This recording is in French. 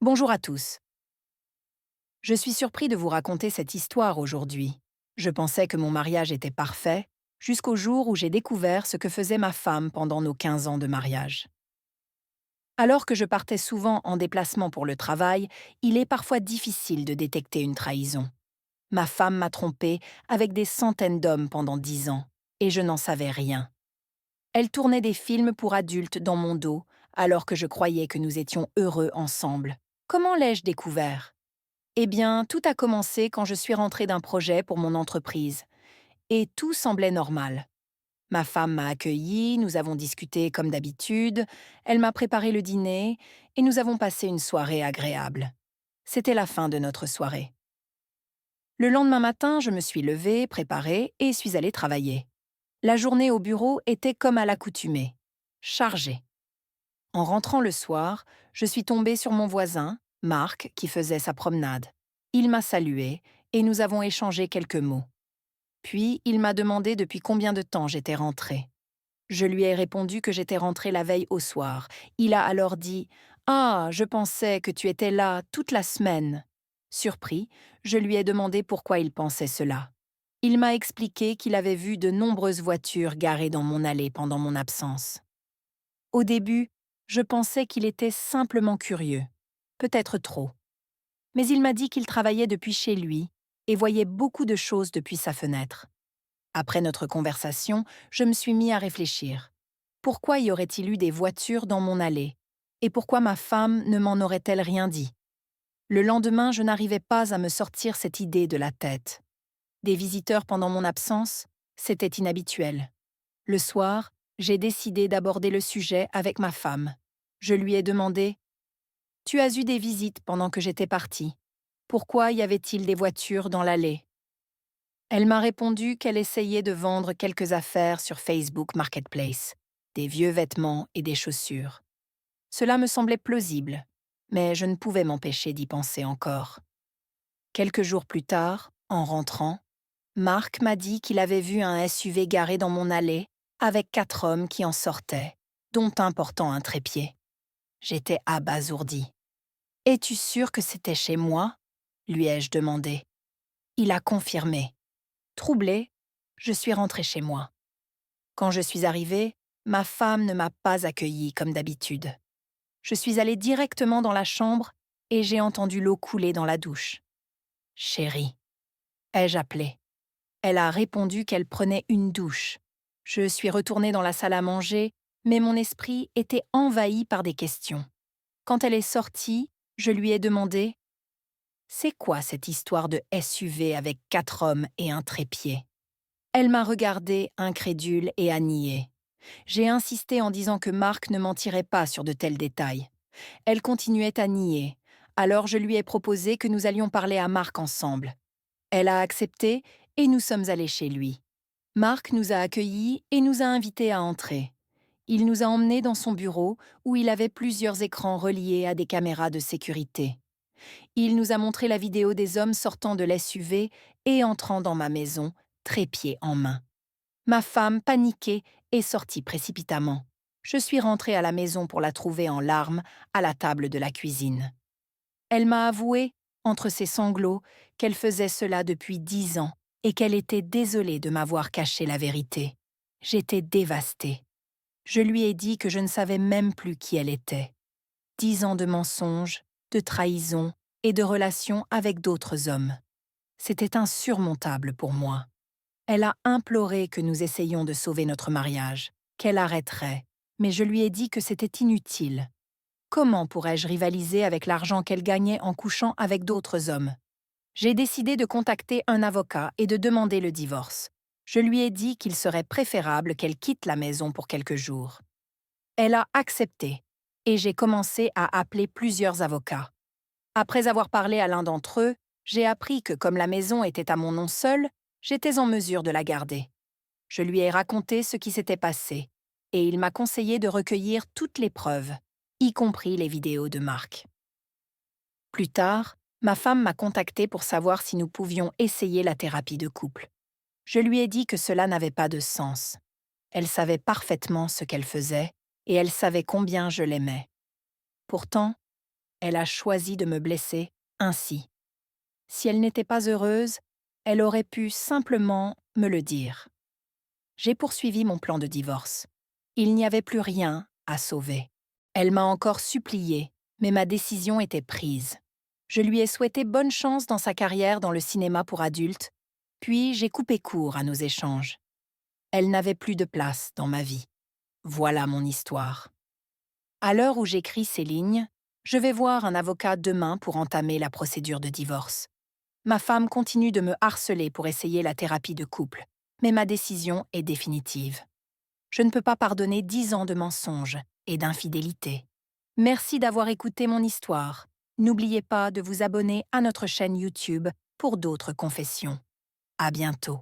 Bonjour à tous. Je suis surpris de vous raconter cette histoire aujourd'hui. Je pensais que mon mariage était parfait, jusqu'au jour où j'ai découvert ce que faisait ma femme pendant nos 15 ans de mariage. Alors que je partais souvent en déplacement pour le travail, il est parfois difficile de détecter une trahison. Ma femme m'a trompée avec des centaines d'hommes pendant 10 ans, et je n'en savais rien. Elle tournait des films pour adultes dans mon dos, alors que je croyais que nous étions heureux ensemble. Comment l'ai-je découvert? Eh bien, tout a commencé quand je suis rentrée d'un projet pour mon entreprise. Et tout semblait normal. Ma femme m'a accueillie, nous avons discuté comme d'habitude, elle m'a préparé le dîner, et nous avons passé une soirée agréable. C'était la fin de notre soirée. Le lendemain matin, je me suis levée, préparée, et suis allée travailler. La journée au bureau était comme à l'accoutumée, chargée. En rentrant le soir, je suis tombée sur mon voisin, Marc, qui faisait sa promenade. Il m'a salué et nous avons échangé quelques mots. Puis, il m'a demandé depuis combien de temps j'étais rentrée. Je lui ai répondu que j'étais rentrée la veille au soir. Il a alors dit « Ah, je pensais que tu étais là toute la semaine. » Surpris, je lui ai demandé pourquoi il pensait cela. Il m'a expliqué qu'il avait vu de nombreuses voitures garées dans mon allée pendant mon absence. Au début, je pensais qu'il était simplement curieux, peut-être trop. Mais il m'a dit qu'il travaillait depuis chez lui et voyait beaucoup de choses depuis sa fenêtre. Après notre conversation, je me suis mis à réfléchir. Pourquoi y aurait-il eu des voitures dans mon allée? Et pourquoi ma femme ne m'en aurait-elle rien dit? Le lendemain, je n'arrivais pas à me sortir cette idée de la tête. Des visiteurs pendant mon absence, c'était inhabituel. Le soir, j'ai décidé d'aborder le sujet avec ma femme. Je lui ai demandé « Tu as eu des visites pendant que j'étais partie. Pourquoi y avait-il des voitures dans l'allée ?» Elle m'a répondu qu'elle essayait de vendre quelques affaires sur Facebook Marketplace, des vieux vêtements et des chaussures. Cela me semblait plausible, mais je ne pouvais m'empêcher d'y penser encore. Quelques jours plus tard, en rentrant, Marc m'a dit qu'il avait vu un SUV garé dans mon allée avec 4 hommes qui en sortaient, dont un portant un trépied. J'étais abasourdie. « Es-tu sûr que c'était chez moi ?» lui ai-je demandé. Il a confirmé. Troublée, je suis rentrée chez moi. Quand je suis arrivée, ma femme ne m'a pas accueillie comme d'habitude. Je suis allée directement dans la chambre et j'ai entendu l'eau couler dans la douche. « Chérie », ai-je appelé. Elle a répondu qu'elle prenait une douche. Je suis retournée dans la salle à manger, mais mon esprit était envahi par des questions. Quand elle est sortie, je lui ai demandé « C'est quoi cette histoire de SUV avec 4 hommes et un trépied ?» Elle m'a regardée, incrédule, et a nié. J'ai insisté en disant que Marc ne mentirait pas sur de tels détails. Elle continuait à nier. Alors je lui ai proposé que nous allions parler à Marc ensemble. Elle a accepté et nous sommes allés chez lui. Marc nous a accueillis et nous a invités à entrer. Il nous a emmenés dans son bureau où il avait plusieurs écrans reliés à des caméras de sécurité. Il nous a montré la vidéo des hommes sortant de l'SUV et entrant dans ma maison, trépied en main. Ma femme, paniquée, est sortie précipitamment. Je suis rentrée à la maison pour la trouver en larmes à la table de la cuisine. Elle m'a avoué, entre ses sanglots, qu'elle faisait cela depuis 10 ans et qu'elle était désolée de m'avoir caché la vérité. J'étais dévastée. Je lui ai dit que je ne savais même plus qui elle était. 10 ans de mensonges, de trahisons et de relations avec d'autres hommes. C'était insurmontable pour moi. Elle a imploré que nous essayions de sauver notre mariage, qu'elle arrêterait, mais je lui ai dit que c'était inutile. Comment pourrais-je rivaliser avec l'argent qu'elle gagnait en couchant avec d'autres hommes? J'ai décidé de contacter un avocat et de demander le divorce. Je lui ai dit qu'il serait préférable qu'elle quitte la maison pour quelques jours. Elle a accepté, et j'ai commencé à appeler plusieurs avocats. Après avoir parlé à l'un d'entre eux, j'ai appris que comme la maison était à mon nom seul, j'étais en mesure de la garder. Je lui ai raconté ce qui s'était passé, et il m'a conseillé de recueillir toutes les preuves, y compris les vidéos de Marc. Plus tard, ma femme m'a contactée pour savoir si nous pouvions essayer la thérapie de couple. Je lui ai dit que cela n'avait pas de sens. Elle savait parfaitement ce qu'elle faisait, et elle savait combien je l'aimais. Pourtant, elle a choisi de me blesser ainsi. Si elle n'était pas heureuse, elle aurait pu simplement me le dire. J'ai poursuivi mon plan de divorce. Il n'y avait plus rien à sauver. Elle m'a encore supplié, mais ma décision était prise. Je lui ai souhaité bonne chance dans sa carrière dans le cinéma pour adultes, puis j'ai coupé court à nos échanges. Elle n'avait plus de place dans ma vie. Voilà mon histoire. À l'heure où j'écris ces lignes, je vais voir un avocat demain pour entamer la procédure de divorce. Ma femme continue de me harceler pour essayer la thérapie de couple, mais ma décision est définitive. Je ne peux pas pardonner 10 ans de mensonges et d'infidélité. Merci d'avoir écouté mon histoire. N'oubliez pas de vous abonner à notre chaîne YouTube pour d'autres confessions. À bientôt.